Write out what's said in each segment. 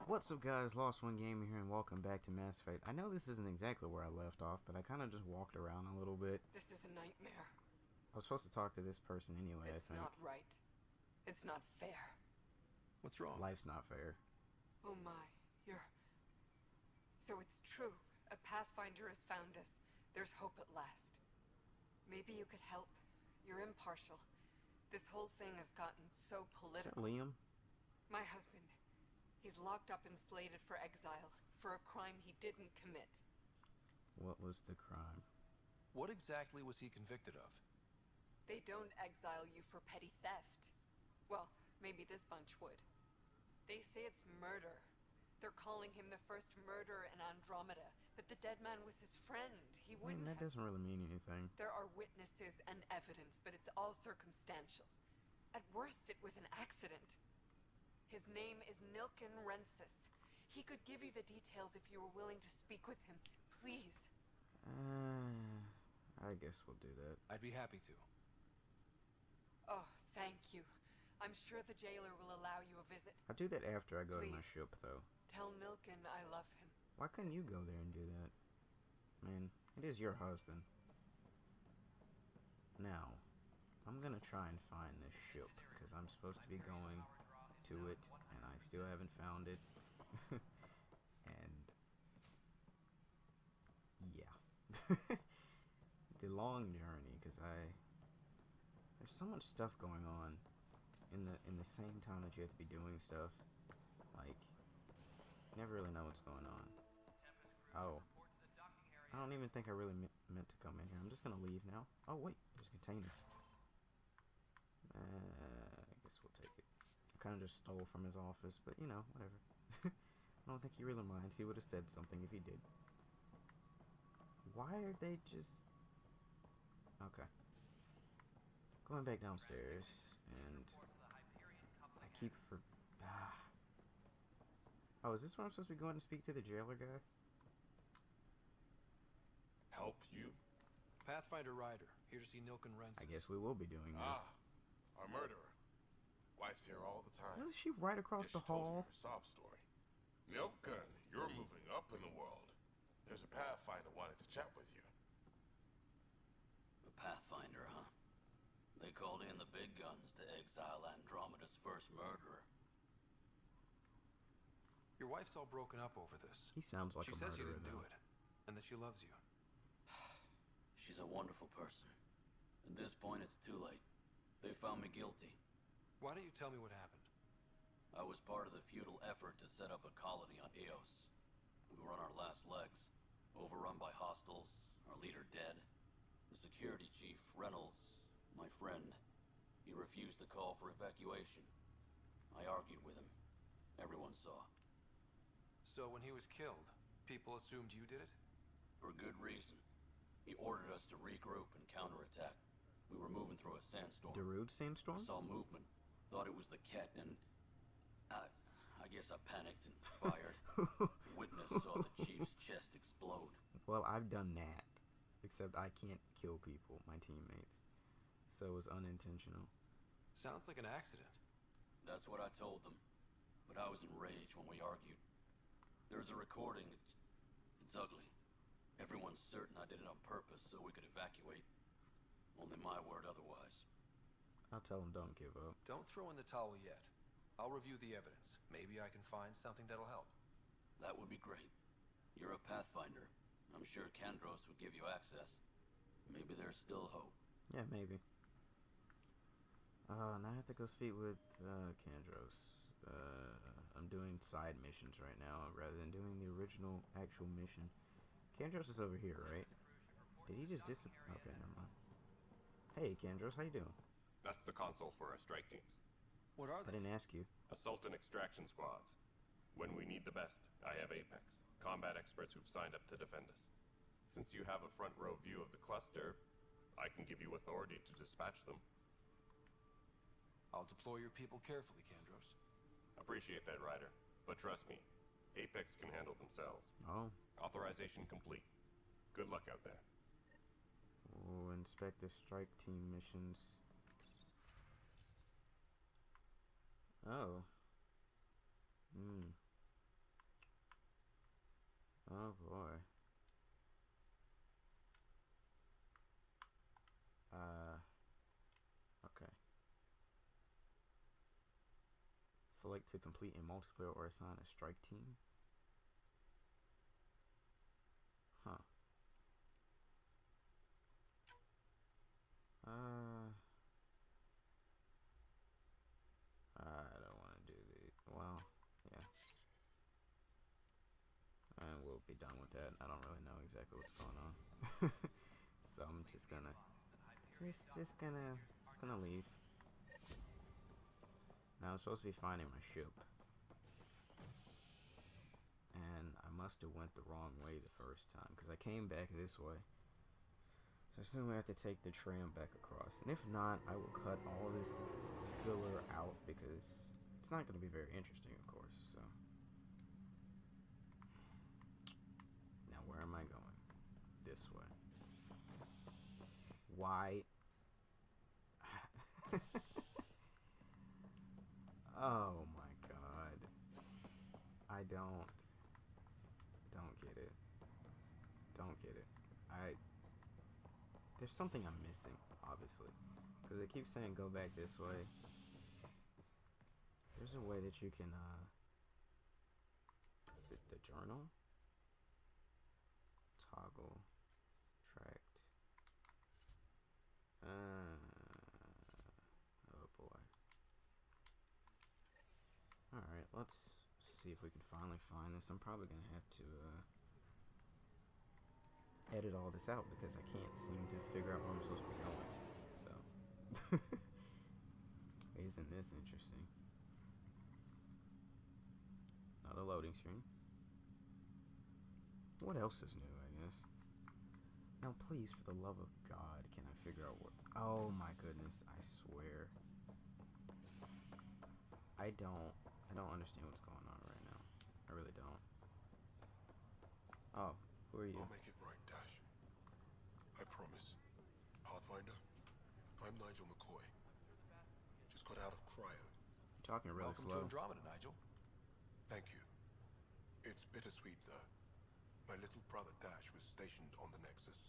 What's up guys, Lost One Gamer here and welcome back to Mass Effect. I know this isn't exactly where I left off, but I kind of just walked around a little bit. This is a nightmare. I was supposed to talk to this person anyway, It's I think. not right. It's not fair. What's wrong? Life's not fair. Oh my, you're... So it's true. A Pathfinder has found us. There's hope at last. Maybe you could help. You're impartial. This whole thing has gotten so Is that political. Liam? My husband. He's locked up and slated for exile for a crime he didn't commit. What was the crime? What exactly was he convicted of? They don't exile you for petty theft. Well, maybe this bunch would. They say it's murder. They're calling him the first murderer in Andromeda, but the dead man was his friend. He wouldn't that have... doesn't really mean anything. There are witnesses and evidence, but it's all circumstantial. At worst, it was an accident. His name is Nilken Rensis. He could give you the details if you were willing to speak with him. Please. I guess we'll do that. I'd be happy to. Oh, thank you. I'm sure the jailer will allow you a visit. I'll do that after I go to my Please. ship, though. Tell Nilken I love him. Why couldn't you go there and do that? Man, it is your husband. Now, I'm gonna try and find this ship, because I'm supposed to be going to it, and I still haven't found it. And yeah. The long journey, because there's so much stuff going on in the same time that you have to be doing stuff. Like, you never really know what's going on. Oh, I don't even think I really meant to come in here. I'm just gonna leave now. Oh wait, there's a container. I guess we'll take it. I kind of just stole from his office, but you know, whatever. I don't think he really minds. He would have said something if he did. Why are they just... Okay. Going back downstairs, and I keep for... Oh, is this where I'm supposed to be going to speak to the jailer guy? Help you? Pathfinder Ryder, here to see Nilken Rensis. I guess we will be doing this. Ah, our murderer. Wife's here all the time. Isn't she right across Guess the she told you hall? her sob story. Nilken, you're moving up in the world. There's a Pathfinder wanting to chat with you. The Pathfinder, huh? They called in the big guns to exile Andromeda's first murderer. Your wife's all broken up over this. He sounds like she a says murderer, you didn't though. do it, and that she loves you. She's a wonderful person. At this point, it's too late. They found me guilty. Why don't you tell me what happened? I was part of the futile effort to set up a colony on Eos. We were on our last legs, overrun by hostiles, our leader dead. The security chief, Reynolds, my friend, he refused to call for evacuation. I argued with him. Everyone saw. So when he was killed, people assumed you did it? For good reason. He ordered us to regroup and counterattack. We were moving through a sandstorm. Darude I sandstorm? saw movement. Thought it was the Ket, and I guess I panicked and fired. Witness saw the chief's chest explode. Well, I've done that. Except I can't kill people, my teammates. So it was unintentional. Sounds like an accident. That's what I told them. But I was enraged when we argued. There's a recording. It's ugly. Everyone's certain I did it on purpose so we could evacuate. Only my word otherwise. I'll tell them don't give up. Don't throw in the towel yet. I'll review the evidence. Maybe I can find something that'll help. That would be great. You're a Pathfinder. I'm sure Kandros would give you access. Maybe there's still hope. Yeah, maybe. Now I have to go speak with Kandros. I'm doing side missions right now rather than doing the original actual mission. Kandros is over here, right? Did he just disappear? Okay, never mind. Hey, Kandros, how you doing? That's the console for our strike teams. What are I they? didn't ask you. Assault and extraction squads. When we need the best, I have Apex, combat experts who've signed up to defend us. Since you have a front row view of the cluster, I can give you authority to dispatch them. I'll deploy your people carefully, Kandros. Appreciate that, Ryder. But trust me, Apex can handle themselves. Oh. Authorization complete. Good luck out there. Oh, inspect the strike team missions. Oh. Oh boy. Okay. Select to complete a multiplayer or assign a strike team. Huh. I don't want to do the. Well, yeah. And we'll be done with that. I don't really know exactly what's going on. So I'm just gonna leave. Now I'm supposed to be finding my ship. And I must have went the wrong way the first time, because I came back this way. So I assume I have to take the tram back across. And if not, I will cut all this filler out, because it's not going to be very interesting, of course. So now where am I going? This way. Why? Oh my god. I don't get it. Don't get it. There's something I'm missing, obviously. Because it keeps saying go back this way. There's a way that you can, is it the journal? Toggle. Tracked. Oh boy. Alright, let's see if we can finally find this. I'm probably gonna have to, edit all this out because I can't seem to figure out where I'm supposed to be going. So, isn't this interesting? Another loading screen. What else is new, I guess? Now, please, for the love of God, can I figure out what... Oh my goodness, I swear. I don't understand what's going on right now. I really don't. Oh, who are you? I'll make it right, Dash. I promise. Pathfinder, I'm Nigel McCoy. Just got out of cryo. You're talking really Welcome slow. to Andromeda, Nigel. Thank you. It's bittersweet, though. My little brother Dash was stationed on the Nexus.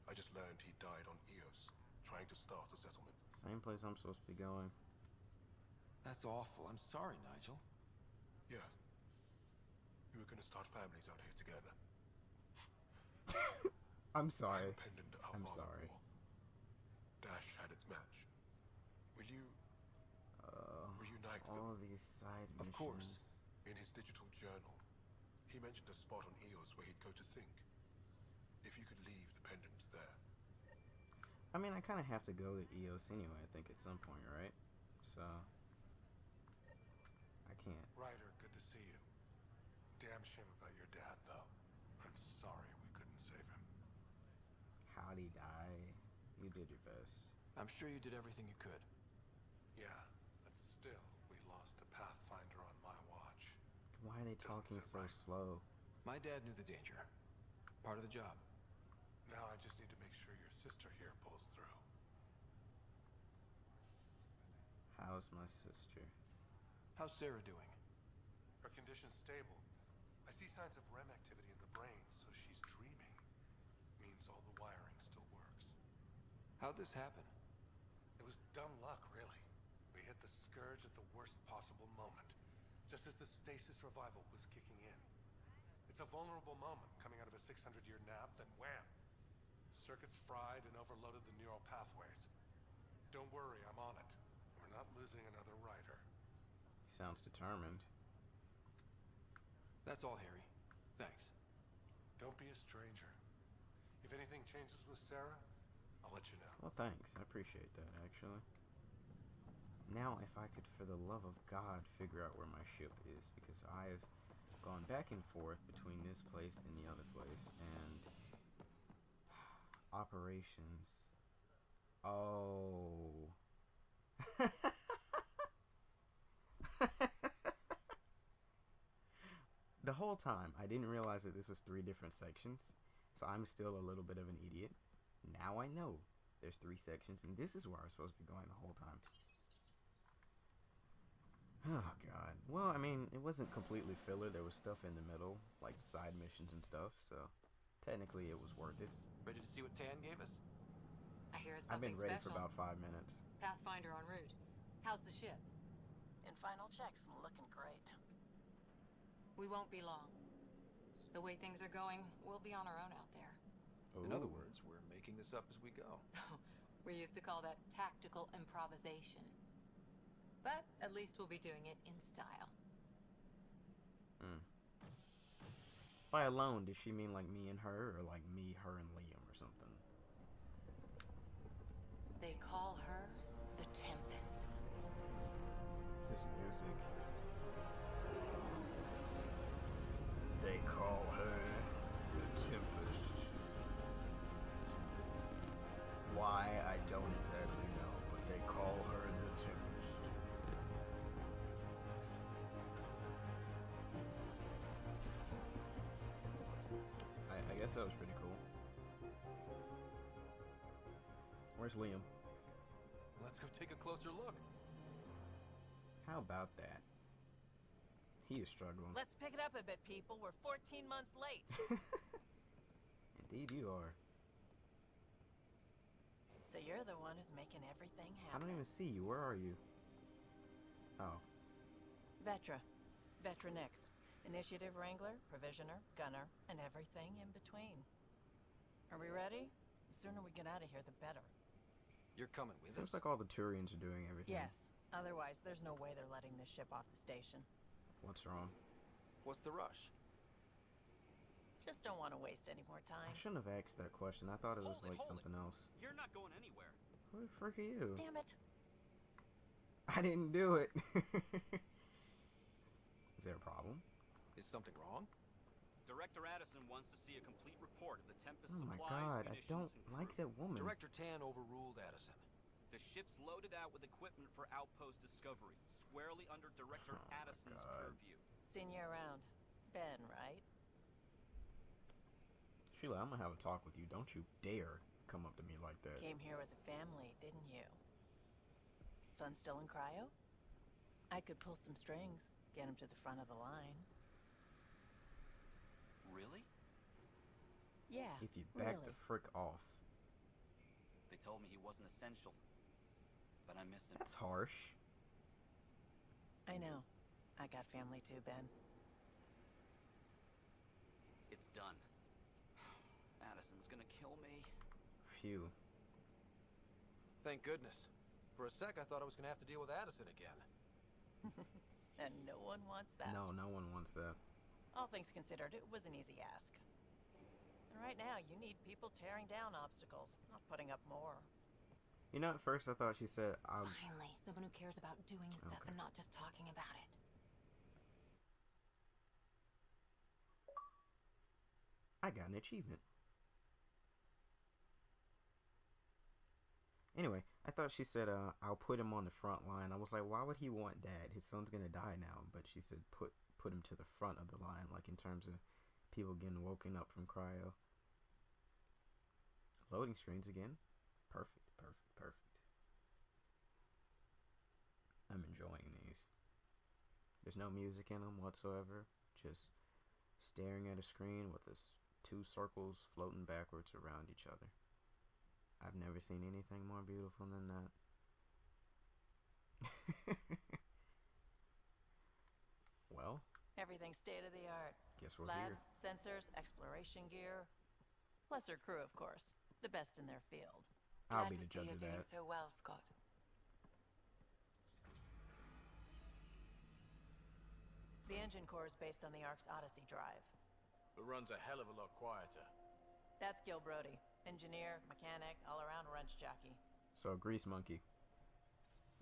I just learned he died on Eos, trying to start a settlement. Same place I'm supposed to be going. That's awful. I'm sorry, Nigel. Yeah. We were gonna start families out here together. I'm sorry. Independent our I'm father sorry. war. Dash had its match. Will you reunite All them? these side missions. Of course. In his digital journal, he mentioned a spot on Eos where he'd go to think. If you could leave the pendant there. I mean, I kind of have to go to Eos anyway, I think, at some point, right? So, I can't. Ryder, good to see you. Damn shame about your dad, though. I'm sorry we couldn't save him. How'd he die? You did your best. I'm sure you did everything you could. Yeah, but still, we lost a Pathfinder on my watch. Why are they Doesn't talking sit so right. slow? My dad knew the danger. Part of the job. Now I just need to make sure your sister here pulls through. How's my sister? How's Sarah doing? Her condition's stable. I see signs of REM activity in the brain, so she's dreaming. Means all the wiring still works. How'd this happen? It was dumb luck, really. We hit the Scourge at the worst possible moment, just as the stasis revival was kicking in. It's a vulnerable moment coming out of a 600-year nap, then wham! Circuits fried and overloaded the neural pathways. Don't worry, I'm on it. We're not losing another Ryder. He sounds determined. That's all, Harry. Thanks. Don't be a stranger. If anything changes with Sarah, I'll let you know. Well, thanks. I appreciate that, actually. Now, if I could, for the love of God, figure out where my ship is, because I've gone back and forth between this place and the other place, and operations. Oh. The whole time, I didn't realize that this was 3 different sections, so I'm still a little bit of an idiot. Now I know there's 3 sections, and this is where I was supposed to be going the whole time. Oh god. Well, I mean, it wasn't completely filler. There was stuff in the middle, like side missions and stuff, so technically it was worth it. Ready to see what Tan gave us? I hear it's I've something been ready special. for about 5 minutes. Pathfinder en route. How's the ship? In final checks, looking great. We won't be long. The way things are going, we'll be on our own out there. In other Ooh. words, we're making this up as we go. We used to call that tactical improvisation. But at least we'll be doing it in style. By alone, does she mean like me and her, or like me, her, and Liam or something? They call her the Tempest. This music. They call her the Tempest. Why, I don't exactly know, but they call her the Tempest. I guess that was pretty cool. Where's Liam? Let's go take a closer look. How about that? He is struggling. Let's pick it up a bit, people. We're 14 months late. Indeed you are. So you're the one who's making everything I happen. don't even see you. Where are you? Oh. Vetra. Vetra Nix. Initiative Wrangler, Provisioner, Gunner, and everything in between. Are we ready? The sooner we get out of here, the better. You're coming with Seems us? like all the Turians are doing everything. Yes. Otherwise, there's no way they're letting this ship off the station. What's wrong? What's the rush? Just don't want to waste any more time. I shouldn't have asked that question. I thought it was Hold it, like hold it. something else. You're not going anywhere. Who the frick are you? Damn it. I didn't do it. Is there a problem? Is something wrong? Director Addison wants to see a complete report of the Tempest Oh my supplies, god, I munitions, don't and like crew. that woman. Director Tan overruled Addison. The ship's loaded out with equipment for Outpost Discovery, squarely under Director Oh my Addison's God. purview. Seen you around. Ben, right? Sheila, I'm gonna have a talk with you. Don't you dare come up to me like that. Came here with a family, didn't you? Son still in cryo? I could pull some strings, get him to the front of the line. Really? Yeah, If you back really. the frick off. They told me he wasn't essential. But I miss him. That's harsh. I know. I got family too, Ben. It's done. Addison's gonna kill me. Phew. Thank goodness. For a sec, I thought I was going to have to deal with Addison again. And no one wants that. No, no one wants that. All things considered, it was an easy ask. And right now, you need people tearing down obstacles, not putting up more. You know, at first I thought she said, Finally, someone who cares about doing stuff Okay. and not just talking about it. I got an achievement. Anyway, I thought she said, I'll put him on the front line. I was like, why would he want that? His son's gonna die now. But she said, put him to the front of the line, like in terms of people getting woken up from cryo. Loading screens again. Perfect, perfect, perfect. I'm enjoying these. There's no music in them whatsoever. Just staring at a screen with two circles floating backwards around each other. I've never seen anything more beautiful than that. Well, Everything's state of the art. guess we're Labs, sensors, exploration gear. Plus her crew, of course. The best in their field. here. I'll Glad be to the see judge you're of doing that. so well, Scott. The engine core is based on the Ark's Odyssey drive. It runs a hell of a lot quieter. That's Gil Brody. Engineer, mechanic, all-around wrench jockey. So, Grease Monkey.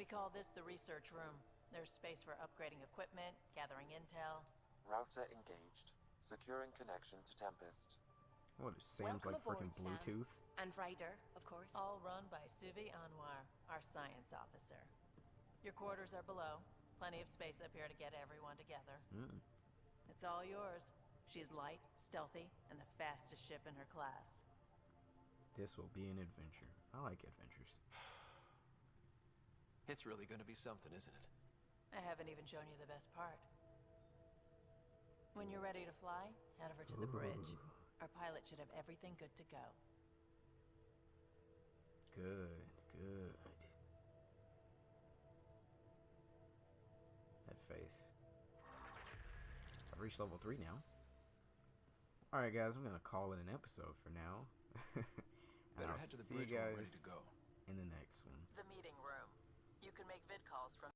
We call this the research room. There's space for upgrading equipment, gathering intel. Router engaged. Securing connection to Tempest. What, it sounds like freaking Bluetooth? And Ryder, of course. All run by Suvi Anwar, our science officer. Your quarters are below. Plenty of space up here to get everyone together. It's all yours. She's light, stealthy, and the fastest ship in her class. This will be an adventure. I like adventures. It's really going to be something, isn't it? I haven't even shown you the best part. When you're ready to fly, head over to the bridge. Our pilot should have everything good to go. Good, good. That face. I've reached level 3 now. Alright guys, I'm gonna call it an episode for now. Better head to the bridge when we're ready to go. In the next one. The meeting room. You can make vid calls from